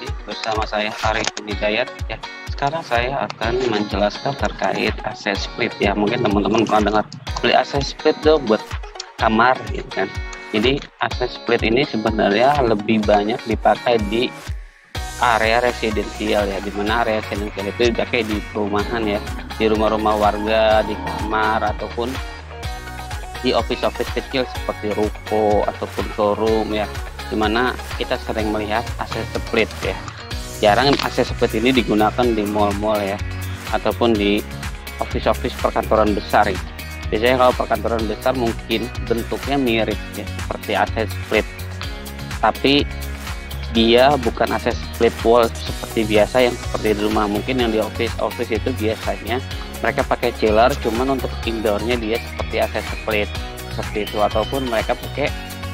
lagi bersama saya Arif Hidayat ya. Sekarang saya akan menjelaskan terkait AC split ya. Mungkin teman-teman pernah dengar beli AC split tuh buat kamar gitu kan. Jadi AC split ini sebenarnya lebih banyak dipakai di area residensial ya, dimana area residensial itu dipakai di perumahan ya, di rumah-rumah warga, di kamar ataupun di office-office kecil seperti ruko ataupun showroom ya, dimana kita sering melihat AC split ya. Jarang AC split ini digunakan di mall-mall ya, ataupun di office-office perkantoran besar ya. Biasanya kalau perkantoran besar mungkin bentuknya mirip ya seperti AC split, tapi dia bukan AC split wall seperti biasa yang seperti di rumah. Mungkin yang di office itu biasanya mereka pakai chiller, cuman untuk indoornya dia seperti AC split seperti itu, ataupun mereka pakai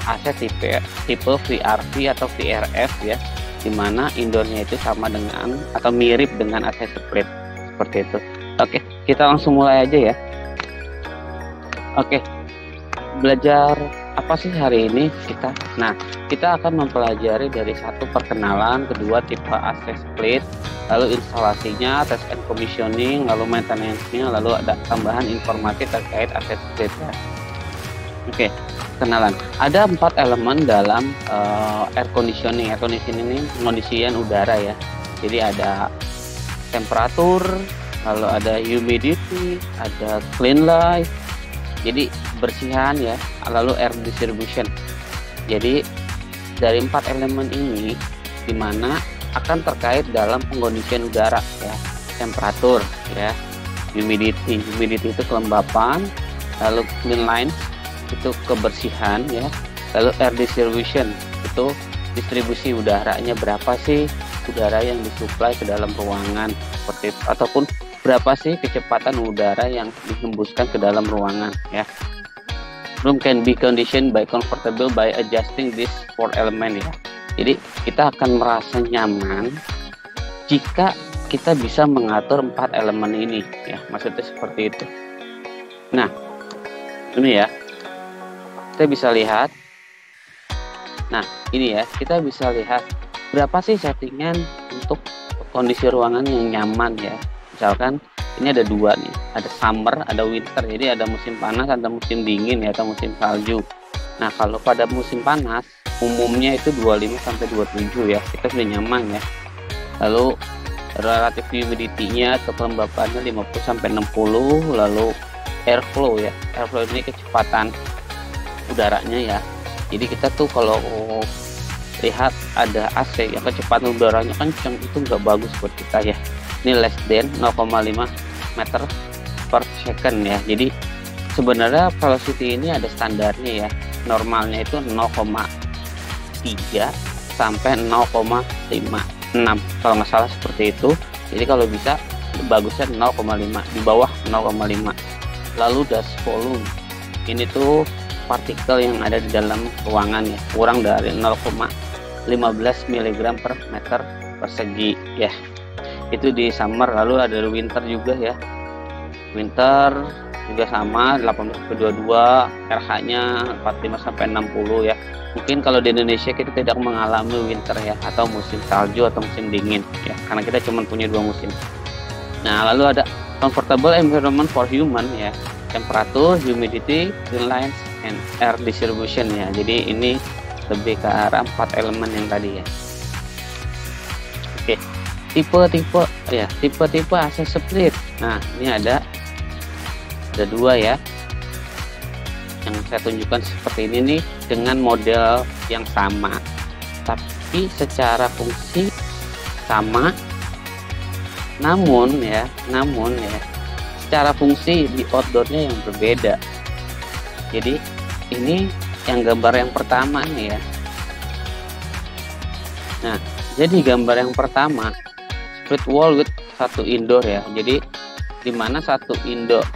AC tipe VRV atau VRF ya, dimana indoornya itu sama dengan atau mirip dengan AC split seperti itu. Oke, kita langsung mulai aja ya. Oke, belajar apa sih hari ini kita? Nah, kita akan mempelajari dari satu perkenalan, kedua tipe AC split, lalu instalasinya, test and commissioning, lalu maintenance-nya, lalu ada tambahan informasi terkait AC split ya. Oke, kenalan. Ada 4 elemen dalam air conditioning. Air conditioning ini pengondisian udara ya. Jadi ada temperatur, lalu ada humidity, ada clean light, jadi bersihan ya, lalu air distribution. Jadi dari 4 elemen ini dimana akan terkait dalam pengondisian udara ya, temperatur ya, humidity itu kelembapan, lalu clean line itu kebersihan ya, lalu air distribution itu distribusi udaranya, berapa sih udara yang disuplai ke dalam ruangan seperti itu, ataupun berapa sih kecepatan udara yang dihembuskan ke dalam ruangan ya. Room can be conditioned by comfortable by adjusting this 4 element ya. Jadi kita akan merasa nyaman jika kita bisa mengatur 4 elemen ini ya, maksudnya seperti itu. Nah, ini ya, kita bisa lihat. Nah, ini ya, kita bisa lihat berapa sih settingan untuk kondisi ruangan yang nyaman ya. Misalkan ini ada 2 nih, ada summer, ada winter. Jadi ada musim panas, ada musim dingin ya, atau musim salju. Nah, kalau pada musim panas umumnya itu 25 sampai 27 ya, kita sudah nyaman ya. Lalu relative humidity-nya atau kelembapannya 50 sampai 60, lalu airflow ya. Airflow ini kecepatan udaranya ya. Jadi kita tuh kalau lihat ada AC yang kecepatan udaranya kenceng, itu nggak bagus buat kita ya. Ini less than 0,5 meter per second ya. Jadi sebenarnya velocity ini ada standarnya ya. Normalnya itu 0,3 sampai 0,56 kalau nggak salah seperti itu. Jadi kalau bisa bagusnya 0,5, di bawah 0,5. Lalu dust volume ini tuh partikel yang ada di dalam ruangan ya, kurang dari 0,15 mg per meter persegi ya. Itu di summer. Lalu ada winter juga ya, winter juga sama 18-22, RH-nya 45 sampai 60 ya. Mungkin kalau di Indonesia kita tidak mengalami winter ya, atau musim salju atau musim dingin ya, karena kita cuma punya 2 musim. Nah, lalu ada comfortable environment for human ya, temperatur, humidity, clean lines, and air distribution ya. Jadi ini lebih ke arah 4 elemen yang tadi ya. Oke, tipe AC split. Nah, ini ada 2 ya, yang saya tunjukkan seperti ini nih, dengan model yang sama tapi secara fungsi sama, namun ya secara fungsi di outdoornya yang berbeda. Jadi ini yang gambar yang pertama nih ya. Nah, jadi gambar yang pertama split wall with 1 indoor ya. Jadi dimana 1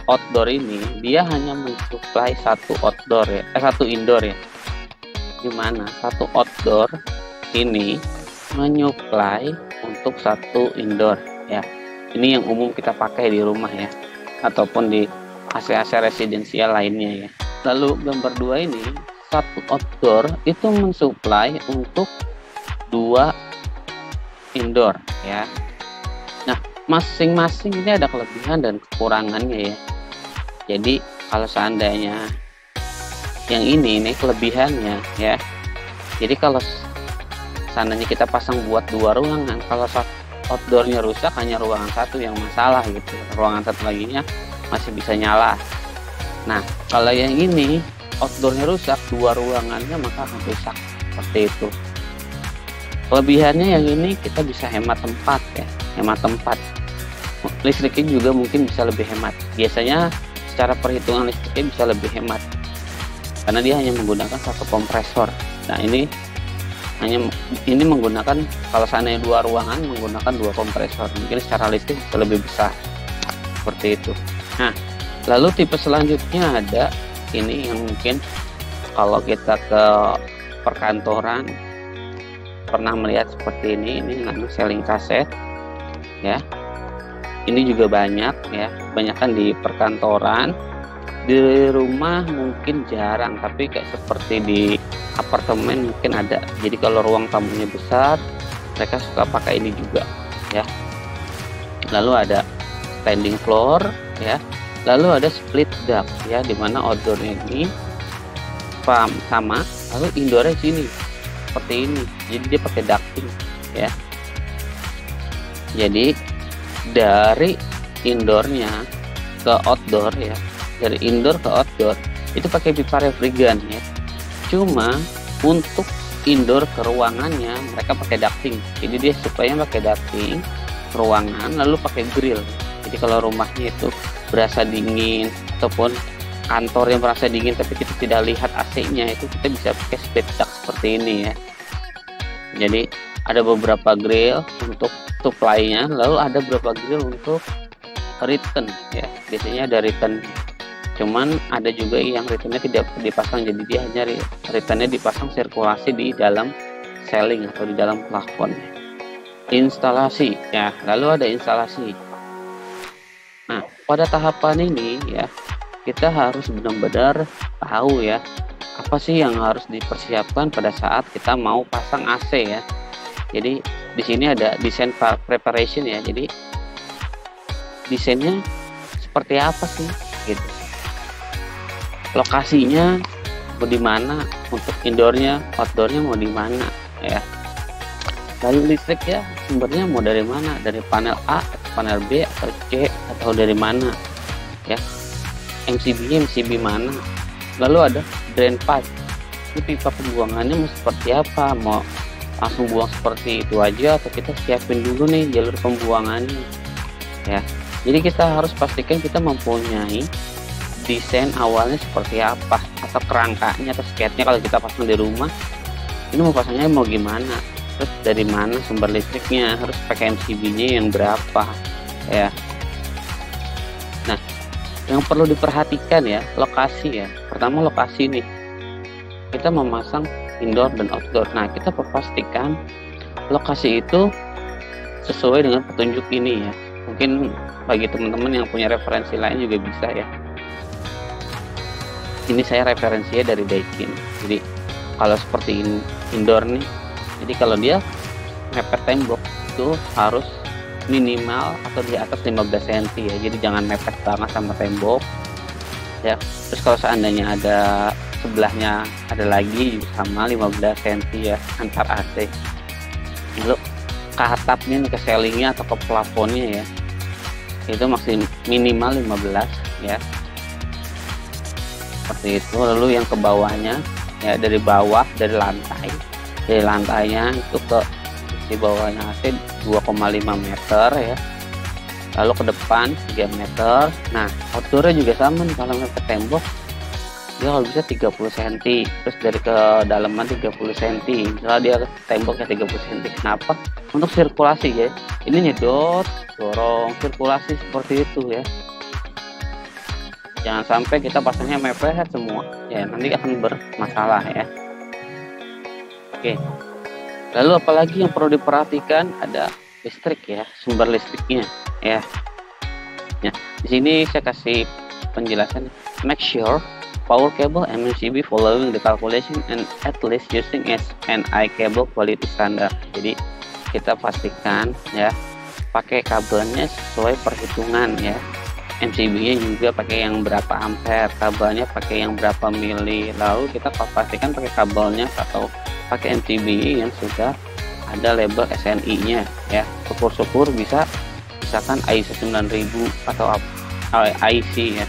outdoor ini dia hanya mensuplai 1 outdoor ya, 1 indoor ya. Dimana 1 outdoor ini menyuplai untuk 1 indoor ya. Ini yang umum kita pakai di rumah ya, ataupun di AC-AC residensial lainnya ya. Lalu gambar 2 ini, 1 outdoor itu mensuplai untuk 2 indoor ya. Nah, masing-masing ini ada kelebihan dan kekurangannya ya. Jadi kalau seandainya yang ini kelebihannya ya. Jadi kalau seandainya kita pasang buat 2 ruangan, kalau outdoornya rusak hanya ruangan satu yang masalah gitu, ruangan satu laginya masih bisa nyala. Nah, kalau yang ini outdoornya rusak, 2 ruangannya maka akan rusak seperti itu. Kelebihannya yang ini kita bisa hemat tempat ya, hemat tempat. Listriknya juga mungkin bisa lebih hemat. Biasanya secara perhitungan listriknya bisa lebih hemat karena dia hanya menggunakan 1 kompresor. Nah, ini menggunakan, kalau seandainya 2 ruangan menggunakan 2 kompresor, mungkin secara listrik bisa lebih besar seperti itu. Nah, lalu tipe selanjutnya ada ini yang mungkin kalau kita ke perkantoran pernah melihat seperti ini selling kaset ya. Ini juga banyak ya, banyakkan di perkantoran. Di rumah mungkin jarang, tapi kayak seperti di apartemen mungkin ada. Jadi kalau ruang tamunya besar, mereka suka pakai ini juga ya. Lalu ada standing floor ya. Lalu ada split duct ya, dimana outdoornya ini sama, lalu indoornya sini seperti ini. Jadi dia pakai ducting ya. Jadi dari indoornya ke outdoor ya, dari indoor ke outdoor itu pakai pipa refrigeran ya. Cuma untuk indoor ke ruangannya mereka pakai ducting. Jadi dia supaya pakai ducting ruangan lalu pakai grill. Jadi kalau rumahnya itu berasa dingin ataupun kantor yang berasa dingin tapi kita tidak lihat AC-nya, itu kita bisa pakai split duct seperti ini ya. Jadi ada beberapa grill untuk supply-nya, lalu ada beberapa grill untuk return ya. Biasanya ada return, cuman ada juga yang returnnya tidak dipasang, jadi dia hanya returnnya dipasang sirkulasi di dalam ceiling atau di dalam plafon. Instalasi ya, lalu ada instalasi. Nah, pada tahapan ini ya kita harus benar-benar tahu ya apa sih yang harus dipersiapkan pada saat kita mau pasang AC ya. Jadi di sini ada design preparation ya. Jadi desainnya seperti apa sih gitu. Lokasinya mau di mana, untuk indoornya, outdoornya mau di mana ya. Lalu listrik ya, sumbernya mau dari mana, dari panel A, panel B atau C, atau dari mana ya. MCB-nya MCB mana. Lalu ada drain pipe, ini pipa pembuangannya mau seperti apa, mau langsung buang seperti itu aja atau kita siapin dulu nih jalur pembuangannya ya. Jadi kita harus pastikan kita mempunyai desain awalnya seperti apa, atau kerangkanya atau sketnya kalau kita pasang di rumah ini mau pasangnya mau gimana, terus dari mana sumber listriknya, harus pakai MCB-nya yang berapa ya. Nah, yang perlu diperhatikan ya lokasi ya. Pertama lokasi nih, kita memasang indoor dan outdoor. Nah, kita pastikan lokasi itu sesuai dengan petunjuk ini ya. Mungkin bagi teman-teman yang punya referensi lain juga bisa ya. Ini saya referensinya dari Daikin. Jadi kalau seperti indoor nih, jadi kalau dia mepet tembok itu harus minimal atau di atas 15 cm ya. Jadi jangan mepet banget sama tembok ya. Terus kalau seandainya ada sebelahnya ada lagi sama 15 cm ya antar AC. Lalu ke atapnya nih, ke ceilingnya atau ke plafonnya ya, itu masih minimal 15 ya, seperti itu. Lalu yang ke bawahnya ya, dari bawah, dari lantainya itu ke di bawahnya AC 2,5 meter ya. Lalu ke depan 3 meter. Nah, outdoornya juga sama nih, kalau ke tembok dia kalau bisa 30 cm, terus dari ke dalaman 30 cm, kalau dia ke temboknya 30 cm. Kenapa? Untuk sirkulasi ya. Ini nyedot, dorong sirkulasi seperti itu ya. Jangan sampai kita pasangnya mepet semua ya, nanti akan bermasalah ya. Oke. Lalu apalagi yang perlu diperhatikan, ada listrik ya, sumber listriknya ya. Nah, di sini saya kasih penjelasan. Make sure power cable and MCB following the calculation and at least using an I cable quality standard. Jadi kita pastikan ya pakai kabelnya sesuai perhitungan ya. MCB-nya juga pakai yang berapa ampere, kabelnya pakai yang berapa mili. Lalu kita pastikan pakai kabelnya atau pakai MCB yang sudah ada label SNI-nya ya. Syukur-syukur bisa misalkan IC 9000 atau IC ya.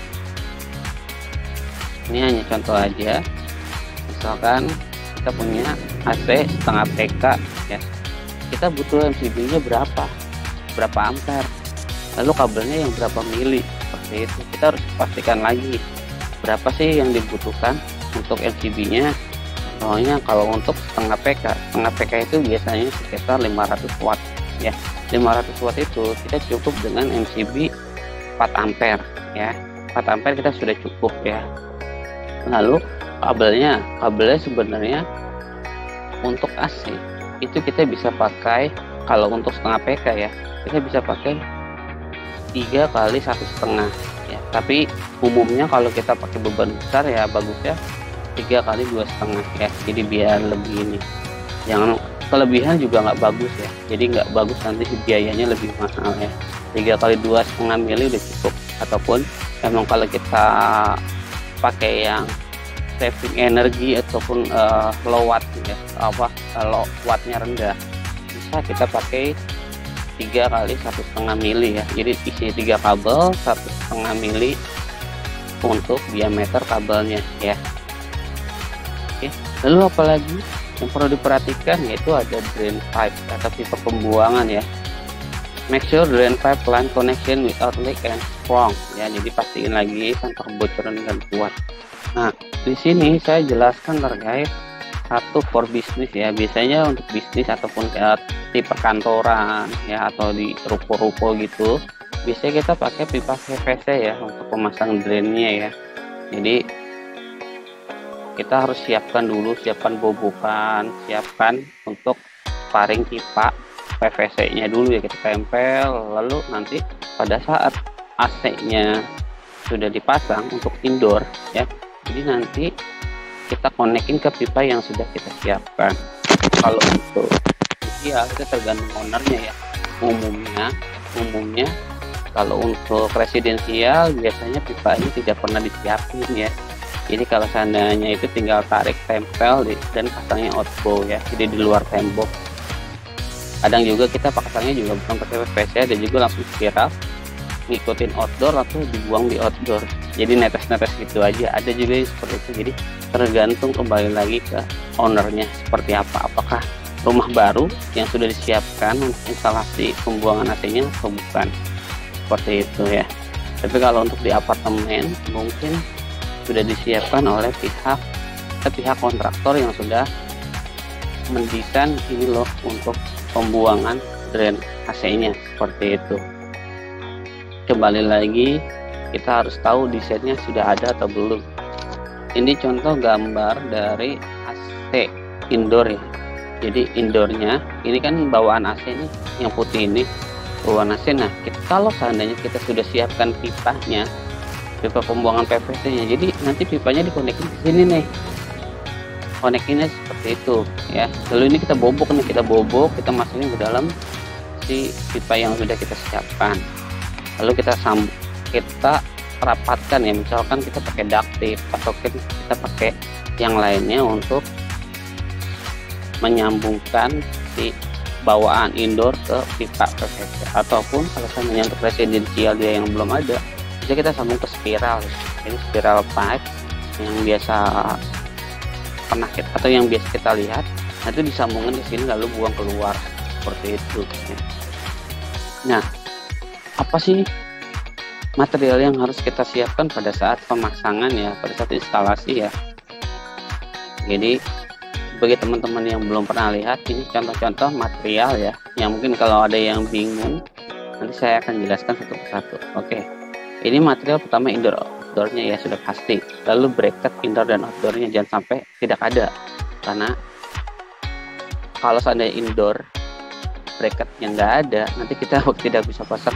Ini hanya contoh aja. Misalkan kita punya AC setengah PK ya. Kita butuh MCB-nya berapa ampere. Lalu kabelnya yang berapa mili. Seperti itu, kita harus pastikan lagi berapa sih yang dibutuhkan untuk MCB-nya. Soalnya kalau untuk setengah PK itu biasanya sekitar 500 watt ya. 500 watt itu kita cukup dengan MCB 4 ampere ya. 4 ampere kita sudah cukup ya. Lalu kabelnya sebenarnya untuk AC itu kita bisa pakai, kalau untuk setengah PK ya, kita bisa pakai 3 kali 1,5 ya. Tapi umumnya kalau kita pakai beban besar ya bagusnya 3 kali 2,5 ya. Jadi biar lebih ini, jangan kelebihan juga nggak bagus ya. Jadi nggak bagus, nanti biayanya lebih mahal ya. 3 kali 2,5 mili udah cukup. Ataupun emang kalau kita pakai yang saving energi ataupun low watt ya, low wattnya rendah, bisa kita pakai 3 kali 1,5 mili ya. Jadi isi 3 kabel 1,5 mili untuk diameter kabelnya ya. Oke. Lalu apalagi yang perlu diperhatikan yaitu ada drain pipe atau pipa pembuangan ya. Make sure drain pipe line connection without leak and strong ya. Jadi pastiin lagi tanpa kebocoran dan kuat. Nah, di sini saya jelaskan terkait satu for bisnis ya. Biasanya untuk bisnis ataupun di perkantoran ya atau di ruko-ruko gitu, biasanya kita pakai pipa PVC ya untuk pemasang drainnya ya. Jadi kita harus siapkan bobokan, siapkan untuk paring pipa PVC-nya dulu ya, kita tempel. Lalu nanti pada saat AC-nya sudah dipasang untuk indoor ya, jadi nanti kita konekin ke pipa yang sudah kita siapkan. Kalau untuk ya itu tergantung ownernya ya. Umumnya kalau untuk residensial biasanya pipanya tidak pernah disiapin ya. Jadi kalau seandainya itu tinggal tarik tempel dan pasangnya outbow ya, jadi di luar tembok. Kadang juga kita pasangnya juga bukan pakai PVC, ada juga langsung spiral, ngikutin outdoor atau dibuang di outdoor, jadi netes-netes gitu aja. Ada juga yang seperti itu. Jadi tergantung kembali lagi ke ownernya seperti apa, apakah rumah baru yang sudah disiapkan untuk instalasi pembuangan AC-nya atau bukan, seperti itu ya. Tapi kalau untuk di apartemen mungkin sudah disiapkan oleh pihak kontraktor yang sudah mendesain ini loh untuk pembuangan drain AC-nya, seperti itu. Kembali lagi kita harus tahu desainnya sudah ada atau belum. Ini contoh gambar dari AC indoor ya. Jadi indoornya ini kan bawaan AC ini yang putih ini bawaan AC. Nah kalau seandainya kita sudah siapkan pipanya, pipa pembuangan PVC nya, jadi nanti pipanya dikonekin ke sini nih, konekinnya seperti itu ya. Lalu ini kita bobok, kita masukin ke dalam si pipa yang sudah kita siapkan. Lalu kita rapatkan ya, misalkan kita pakai duct tape atau kita pakai yang lainnya untuk menyambungkan si bawaan indoor ke pipa PVC. Ataupun kalau seandainya untuk residensial dia yang belum ada, bisa kita sambung ke spiral. Ini spiral pipe yang biasa pernah atau yang biasa kita lihat, nah itu disambungkan ke sini lalu buang keluar seperti itu ya. Nah, apa sih material yang harus kita siapkan pada saat pemasangan ya, pada saat instalasi ya. Jadi bagi teman-teman yang belum pernah lihat, ini contoh-contoh material ya, yang mungkin kalau ada yang bingung nanti saya akan jelaskan satu persatu. Oke, ini material pertama indoor outdoornya ya sudah pasti. Lalu bracket indoor dan outdoornya jangan sampai tidak ada, karena kalau seandainya indoor bracketnya nggak ada, nanti kita tidak bisa pasang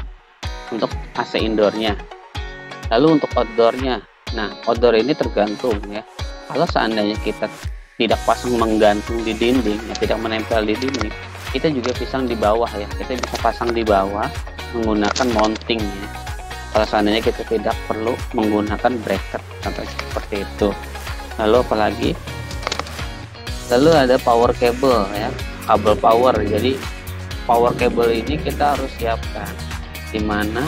untuk AC indoornya. Lalu untuk outdoornya, nah outdoor ini tergantung ya. Kalau seandainya kita tidak pasang menggantung di dinding ya, tidak menempel di dinding, kita juga pasang di bawah ya, kita bisa pasang di bawah menggunakan mounting ya, kalau seandainya kita tidak perlu menggunakan bracket atau seperti itu. Lalu apalagi, lalu ada power cable ya, kabel power. Jadi power cable ini kita harus siapkan, dimana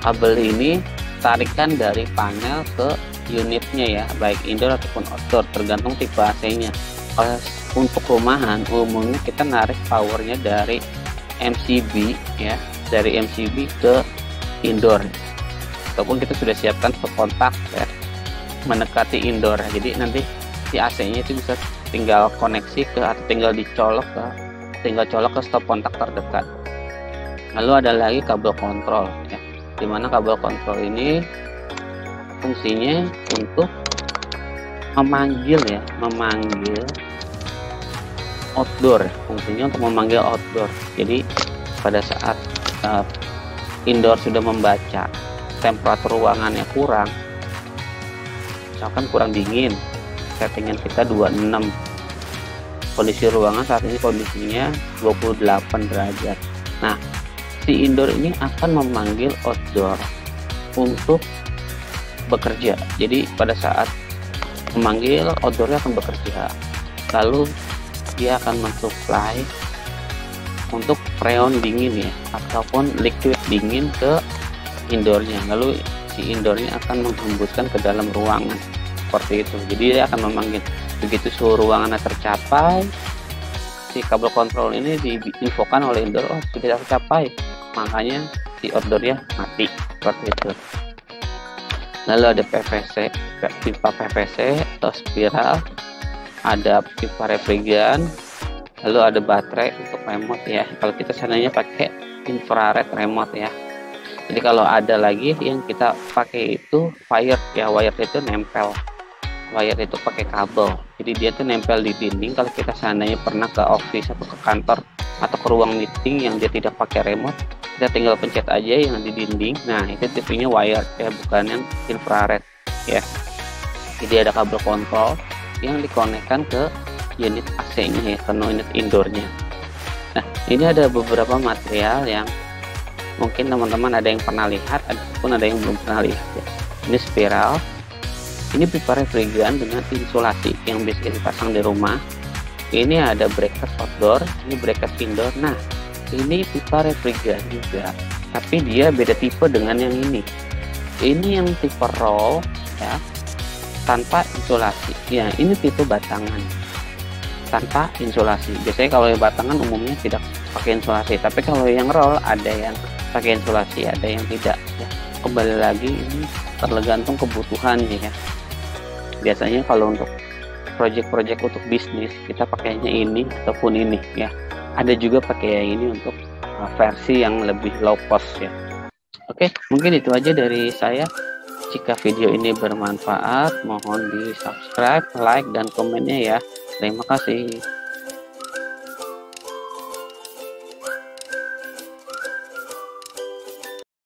kabel ini tarikan dari panel ke unitnya ya, baik indoor ataupun outdoor, tergantung tipe AC-nya. Kalau untuk rumahan umumnya kita narik powernya dari MCB ya, dari MCB ke indoor, ataupun kita sudah siapkan stop kontak ya, mendekati indoor. Jadi nanti si AC-nya itu bisa tinggal koneksi ke, atau tinggal colok ke stop kontak terdekat. Lalu ada lagi kabel kontrol ya, dimana kabel kontrol ini fungsinya untuk memanggil outdoor, fungsinya untuk memanggil outdoor. Jadi pada saat indoor sudah membaca temperatur ruangannya kurang, misalkan kurang dingin, settingan kita 26, kondisi ruangan saat ini kondisinya 28 derajat. Nah, si indoor ini akan memanggil outdoor untuk bekerja. Jadi pada saat memanggil, outdoornya akan bekerja, lalu dia akan mensuplai untuk freon dingin ya, ataupun liquid dingin ke indoornya. Lalu si indoornya akan menghembuskan ke dalam ruangan seperti itu. Jadi dia akan memanggil, begitu suhu ruangannya tercapai, si kabel kontrol ini diinfokan oleh indoor, oh sudah tercapai, makanya si outdoornya mati seperti itu. Lalu ada PVC, pipa PVC atau spiral, ada pipa refrigeran, lalu ada baterai untuk remote ya, kalau kita seandainya pakai infrared remote ya. Jadi kalau ada lagi yang kita pakai itu wire ya, wire itu nempel, wire itu pakai kabel, jadi dia tuh nempel di dinding. Kalau kita seandainya pernah ke office atau ke kantor atau ke ruang meeting yang dia tidak pakai remote, kita tinggal pencet aja yang di dinding. Nah itu tipenya wire ya, bukan yang infrared ya. Jadi ada kabel kontrol yang dikonekkan ke unit AC-nya ya, ke unit indoornya. Nah ini ada beberapa material yang mungkin teman-teman ada yang pernah lihat, ataupun ada yang belum pernah lihat ya. Ini spiral, ini pipa refrigeran dengan insulasi yang bisa dipasang di rumah. Ini ada bracket outdoor, ini bracket indoor. Nah ini pipa refrigeran juga, tapi dia beda tipe dengan yang ini. Ini yang tipe roll ya, tanpa insulasi ya. Ini tipe batangan tanpa insulasi. Biasanya kalau yang batangan umumnya tidak pakai insulasi, tapi kalau yang roll ada yang pakai insulasi, ada yang tidak ya. Kembali lagi ini tergantung kebutuhannya ya. Biasanya kalau untuk project-project untuk bisnis kita pakainya ini ataupun ini ya. Ada juga pakai yang ini untuk versi yang lebih low cost ya. Oke, mungkin itu aja dari saya. Jika video ini bermanfaat, mohon di subscribe, like, dan komennya ya. Terima kasih.